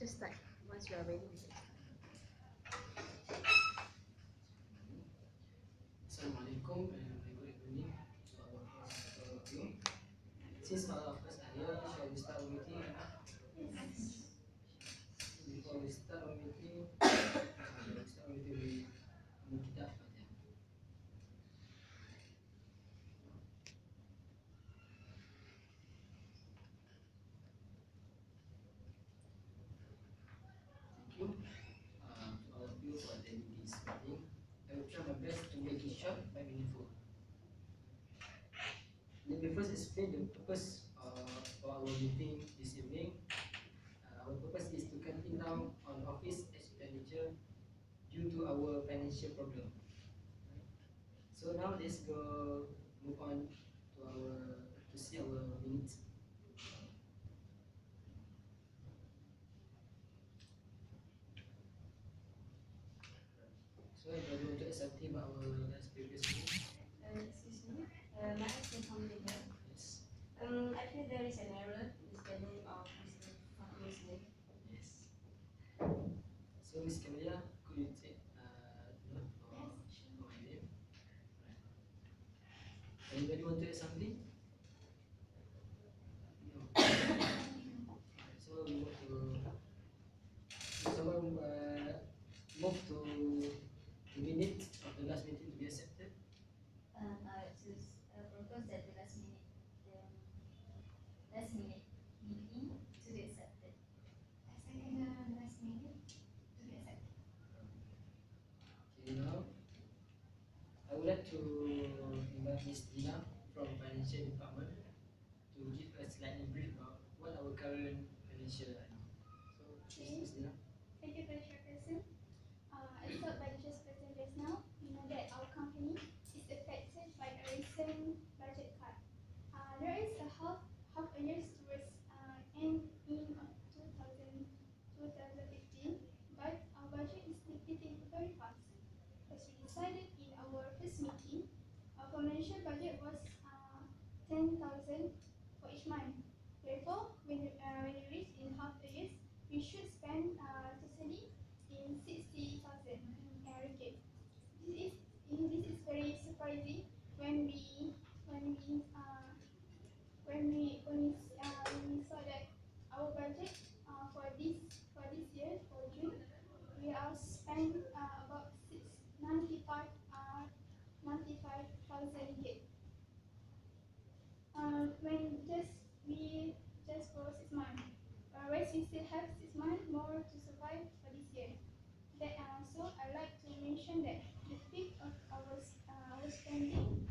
Just start. Once you are ready, we can start. Assalamualaikum and good evening to all of you. Since all of us are here, shall we start our meeting? Yes. Before we start our meeting, with kita Fatihah. Thank you to all of you for attending this meeting. I will try my best to make it short but meaningful. Let me first explain the purpose for our meeting this evening. Our purpose is to cutting down on office expenditure due to our financial problem. So now let's move on to see our minutes. So anybody want to add something about our last previous meeting? Excuse me, my name is KAMILIA. Yes. I feel there is an error in the spelling of Mr. FAKRUR's name. Yes. So Miss Kamilia, could you take note for my name? Right. Anybody want to add something? No. So we move to someone move to the minute of the last meeting to be accepted. I propose that the last minute meeting to be accepted. I second the last minute to be accepted. Okay, now I would like to invite Miss DEENA from Financial Department to give a slightly brief about what our current financial are now. So, Miss DEENA. Thank you for the short person. As thought by the chairperson just now, we know that our company is affected by a recent budget cut. There is a half a year towards end in 2015, but our budget is depleting very fast. As we decided in our first meeting, our financial budget was 10,000 for each month. Therefore, when you reach in half a year, we should spend totally in 60,000 ringgit. This is very surprising when we saw that our budget for this year for June we are spend about 95,000 ringgit. When we just for 6 months, whereas we still have 6 months more to survive for this year. So I like to mention that the peak of our spending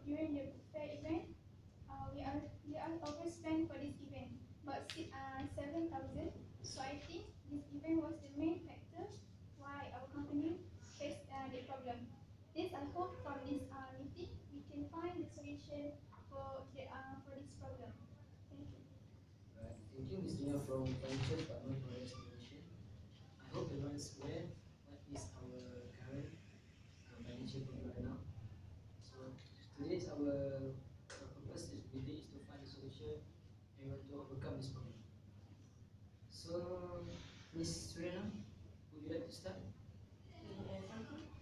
during the fair event, we are overspent for this event, but 7,000. So I think this event was the main factor why our company faced the problem. This I hope from this meeting we can find the solution for this problem. Thank you. Right. Thank you, Ms. DEENA from Financial Department for your explanation. I hope everyone is aware what is our current financial problem right now. So today's our purpose is meeting is to find a solution and want to overcome this problem. So, Ms. SURIANA, would you like to start? Thank you,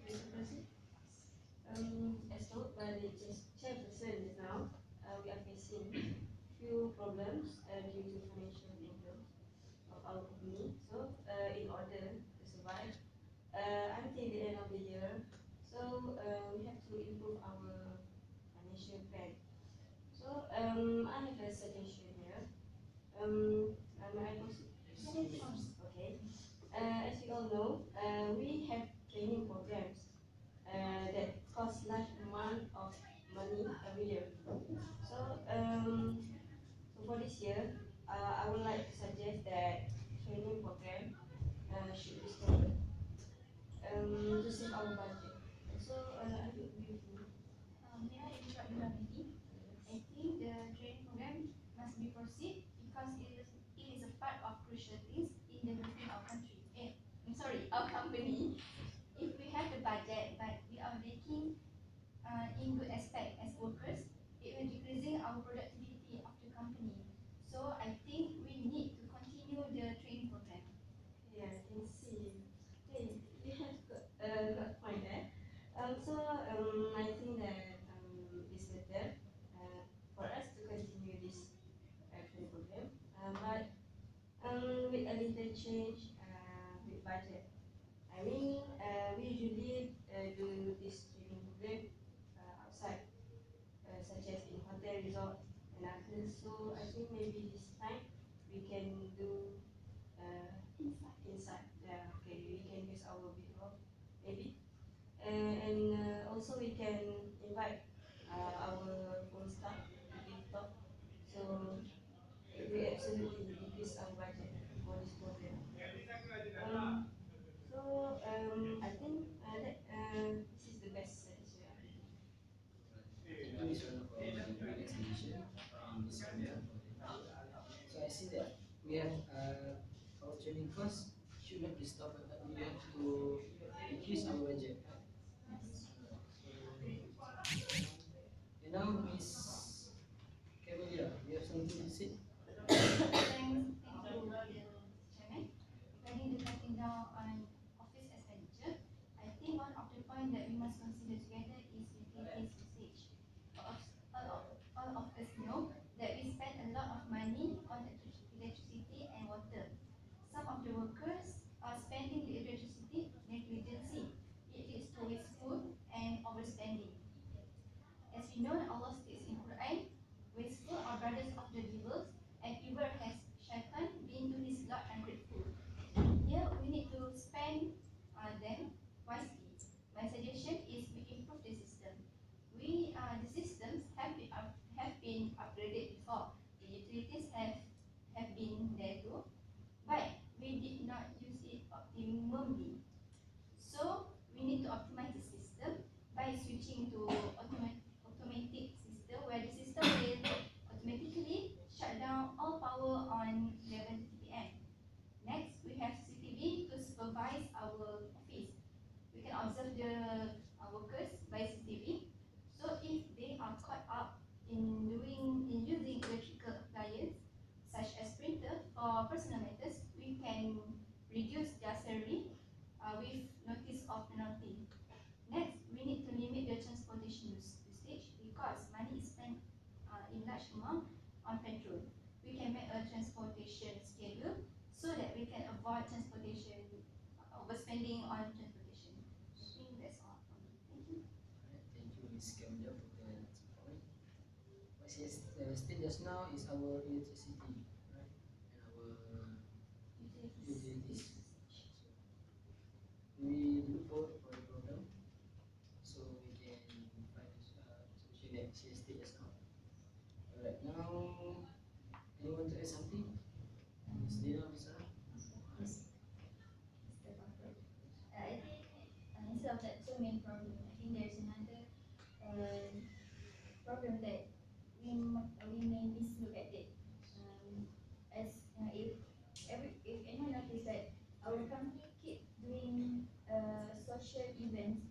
Mr. President. As told by the chairperson just now, we are facing few problems due to financial problems of our company. So, in order to survive until the end of the year, so we have to improve our financial plan. So, I have a suggestion here. May I proceed? Okay. As you all know, we have training programs that cost large amount of money every year. So, for this year, I would like to suggest that training program should be stopped to save our budget. So, I will agree with you. May I interrupt you, Hamidi? I think the training program must be proceed because it is a part of crucial things in developing our country. Our company. If we have the budget but we are making in good aspect as workers, it will decreasing our productivity of the company. So I think we need to continue the training program. also we can invite our own staff to give talk. So it will absolutely decrease our budget for this program. I think this is the best solution. Thank you, Miss Rana, for the great explanation and Miss Kamila for the So I see that we have our training cost should not be stopped, but we have to increase our budget. And now, Miss Kamilia, you have something to say? Thank you, Chairman. Regarding the cutting down on office expenditure, I think one of the points that we must consider together is utilities usage. All of us know that we spend a lot of money on electricity and water. Some of the workers are spending the electricity negligently. It leads to wasteful and overspending. As we know, Allah states in Quran, wasteful are brothers of the devils, and evil has shaitan been to his Lord ungrateful. Here we need to spend them wisely. My suggestion is we improve the system. The systems have been upgraded before. The utilities have been there too, but we did not use it optimally. So we need to optimize the system by switching to automatic system, where the system will automatically shut down all power on 11 p.m. Next, we have CCTV to supervise our office. We can observe the workers by CCTV. So if they are caught up in using electrical appliances such as printer or personal matters, we can reduce their salary with notice of penalty. Next, we need to limit the transportation usage because money is spent in large amount on petrol. We can make a transportation schedule so that we can avoid transportation overspending on transportation. I think that's all from me. Thank you. Thank you, Miss Kamila, for the point. What she has stated just now is our electricity, right? And our utilities. We look forward for the program so we can find a solution that she has stated just now. Alright, now anyone to add something? Miss Dina, Miss Sarah? Yes. Mr. FAKRUR. I think instead of that two main problem, I think there's another problem that we may mislook at it. As if anyone notice that our company keep doing social events,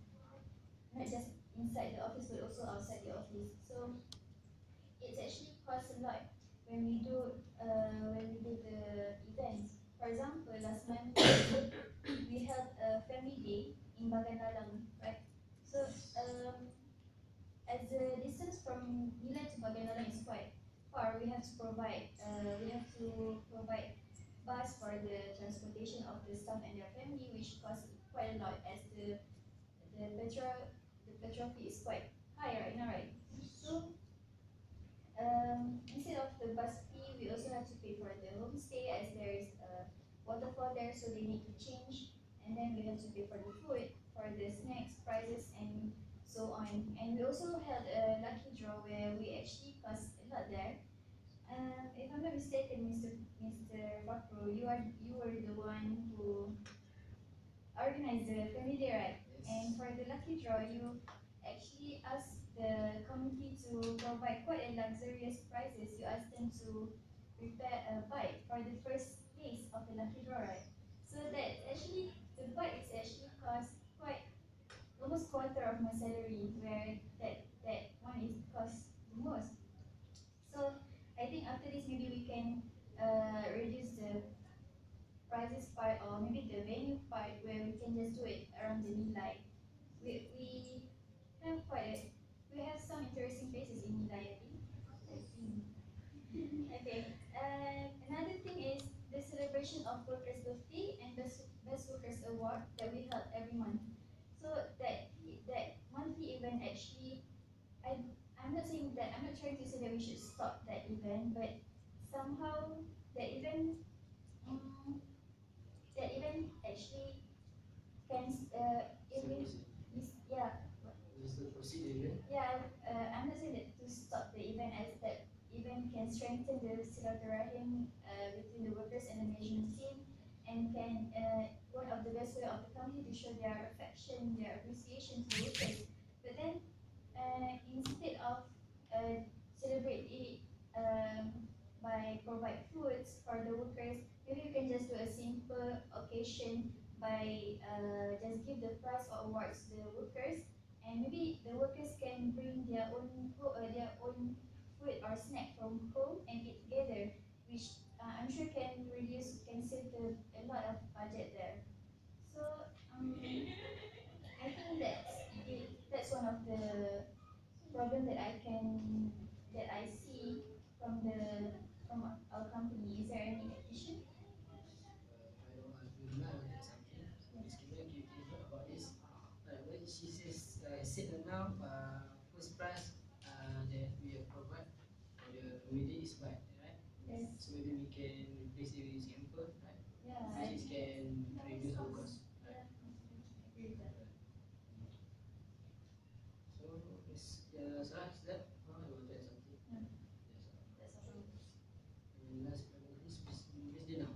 not just inside the office but also outside the office. So it's actually costs a lot when we do the events. For example, last month we held a family day in Baganalang, right? So as the distance from Milan to Baganalang is quite far, we have to provide bus for the transportation of the staff and their family, which costs quite a lot as the petrol fee is quite high right now, right? So instead of the bus fee, we also have to pay for the homestay as there is a waterfall there, so they need to change, and then we have to pay for the food, for the snacks, prices, and so on. And we also held a lucky draw where we actually cost a lot there. If I'm not mistaken, Mr. FAKRUR, you were the one who organized the family day, right? Yes. And for the lucky draw, you actually asked the committee to provide quite a luxurious prizes. You asked them to prepare a bike for the first place of the lucky draw, right? So that actually the bike is actually cost quite almost quarter of my salary, where that one is cost the most. So I think after this maybe we can reduce the prices part, or maybe the venue part, where we can just do it around the Nilai. We have we have some interesting places in Nilai, I think. Okay. Another thing is the celebration of workers' birthday and the best workers award that we held every month. So that monthly event actually, I'm not saying that, I'm not trying to say that we should stop that event, but somehow that event actually can yeah. strengthen the silaturahim between the workers and the management team, and can one of the best way of the company to show their affection, their appreciation to the workers. But then instead of celebrate it by provide foods for the workers, maybe you can just do a simple occasion by just give the prize or awards to the workers, and maybe the workers can bring their own food or snack from home and eat together, which I'm sure can save a lot of budget there. So I think that's one of the problem that I see from our company. Is there any addition? I don't agree. I want to add something. So Miss Kimia, can you heard about this? When she said that now, first prize that we have provide for the community is bike, right? Yes. So maybe we can replace it with camper, right? Yeah. Which can reduce our cost. Yeah. Agree with that. So Miss Sarah, is that? You want to add something? No. Yes. That's all. And last but not least, Miss Dina.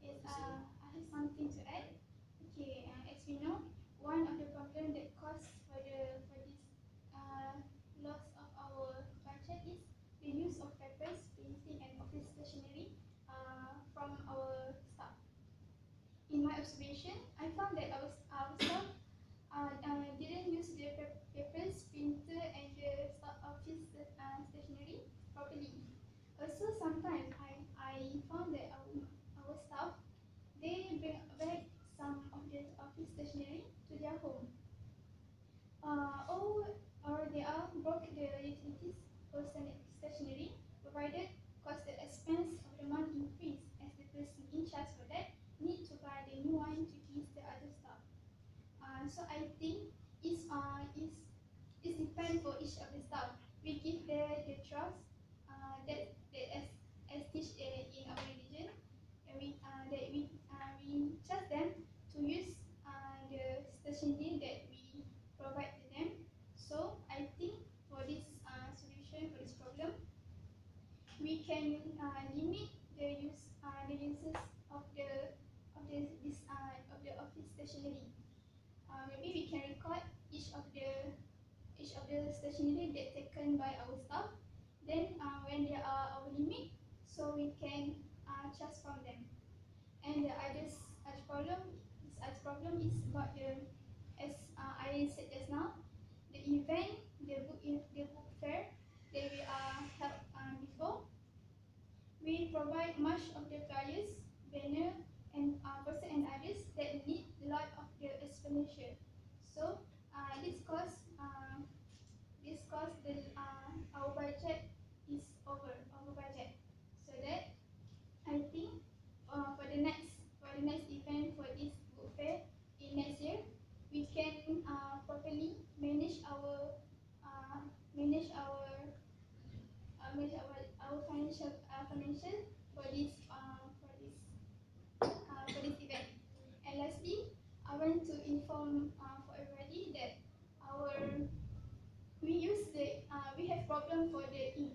Yes, I have something to add. Okay, as we know, one of the problems that cause for this loss of our budget is the use of papers, printing, and office stationery from our staff. In my observation, I found that our staff didn't use the papers, printer, and the office stationery properly. Also, sometimes I found that our staff, they bring back some of the office stationery to their home. Or they are broke the utilities for stationery provided, cause the expense of the month increase as the person in charge for that need to buy the new one to give the other staff. So I think it's depend for each of the staff. We give the trust that as teach in our religion, and we trust them to use the stationery that we provide to them. So I think for this solution for this problem, we can limit the uses of the office stationery. Maybe we can record each of the stationery that taken by our staff. Then when there are our limit, so we can charge from them. And the other problem is about as I said just now, the event, the book fair that we held before. We provide much of the flyers, banner, and poster and others that need a lot of the explanation. So this cause our budget is over budget. So that I think for the next event for this book fair in next year, we can properly manage our financial for this event. And lastly, I want to inform for everybody that we have problem for the ink.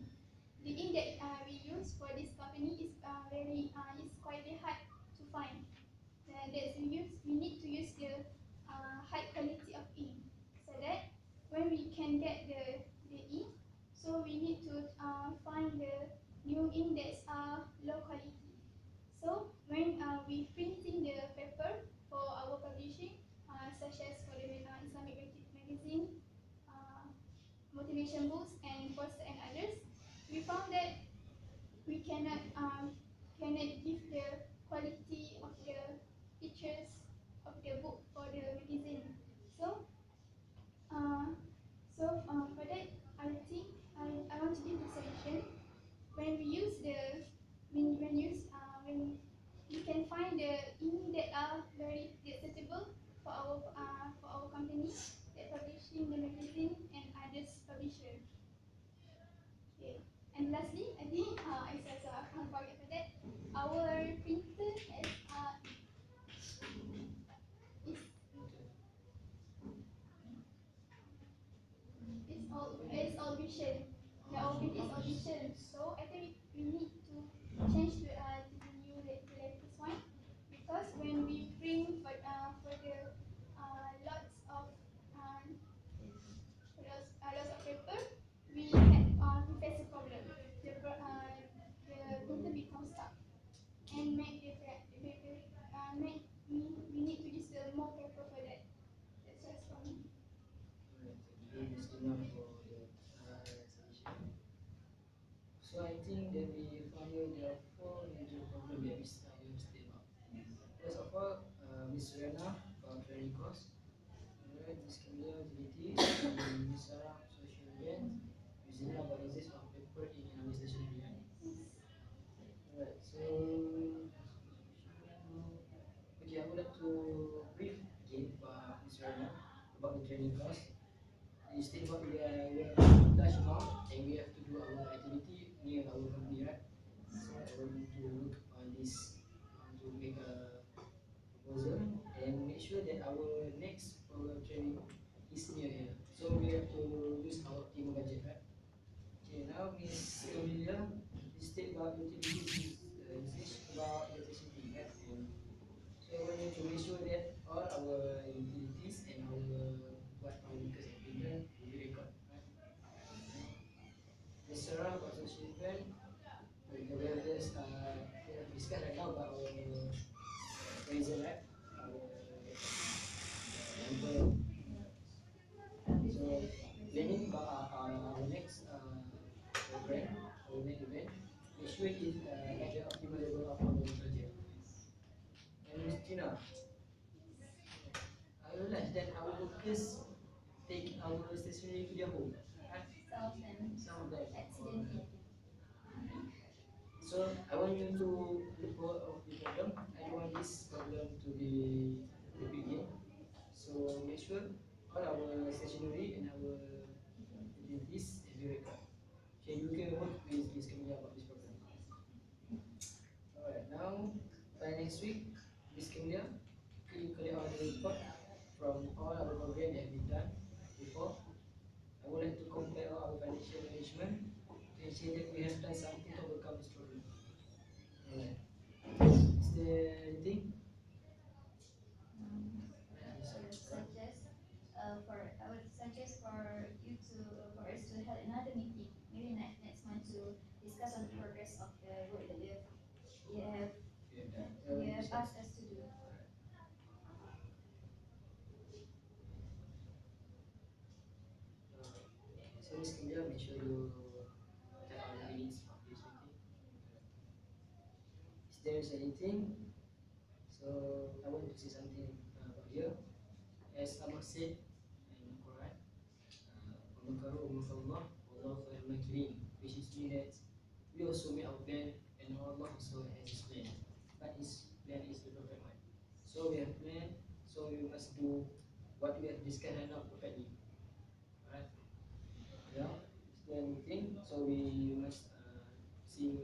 The ink that we use for this company is quite hard to find. We need to use the high quality of ink, so that when we can get the ink, so we need to find the new ink that's low quality. So when we printing the paper for our publishing, such as for the Islamic magazine, motivation books, and poster and others, we found that we cannot give the quality of the pictures of the book for the magazine. So for that, I think I want to give the solution. When we use when we can find the ink that are very suitable for our company that publishing the magazine and others publisher. Okay. And lastly, I think I can't forget for that. Our printer has it's all vision. The all print is all vision. So I think we need to change to the new the latest one, because when we bring for the lots of lots of paper, we face a problem. The printer becomes stuck and make the make we need to use the more paper for that. That's just for me. Thank you, Ms. Dina, for the suggestion. So I think that we found here there are four major problems that we have state about. First of all, Ms. Suriana about training course. Alright, Ms. Kamilia utility, and Ms. Sarah social event. Ms. Dina about the exist of paper in our stationery. Right? Alright, so okay, I would like to brief again Ms. Suriana about the training course. You state about we have large amount and we have to do our activity near our company, right? So I want to look on this to make a proposal and make sure that our next program training is near here. So we have to use our optimal budget, right? Okay, now Miss Amelia, this state about utilities is about electricity, right? And so I want you to make sure that all our utilities and our what our workers have been done will be recorded, right? Ms. Sarah about social event, we have just we have discussed right now about our appraisal, right? Our member. So planning about our next program, our next event, make sure it at the optimal level of our budget. And Ms. Tina, I realize that our workers take our stationery to their home. Right? Some of them Some of them. accidentally. So I want you to look for the problem. I don't want this problem to be repeated. So make sure all our stationery and our utilities is very record. Okay, you can work with Ms. Kamilia about this problem. Alright, now by next week, Ms. Kamilia, can you collect all the report from all our program that have been done before? I would like to compare our financial management to ensure that we have done something to overcome this problem. Alright. Is there anything? I would suggest for you to for us to have another meeting, maybe next month, to discuss on the progress of the work that you have asked us to do. So Ms. Kamilia, make sure you tell all the minutes of this meeting. Is there anything? So I want to say something about here. As Allah said in the Quran, which is mean that we also made our plan and Allah also has his plan. But his plan is the perfect one. So we have planned, so we must do what we have discussed right now perfectly. Alright? Yeah? Is there anything? So we must see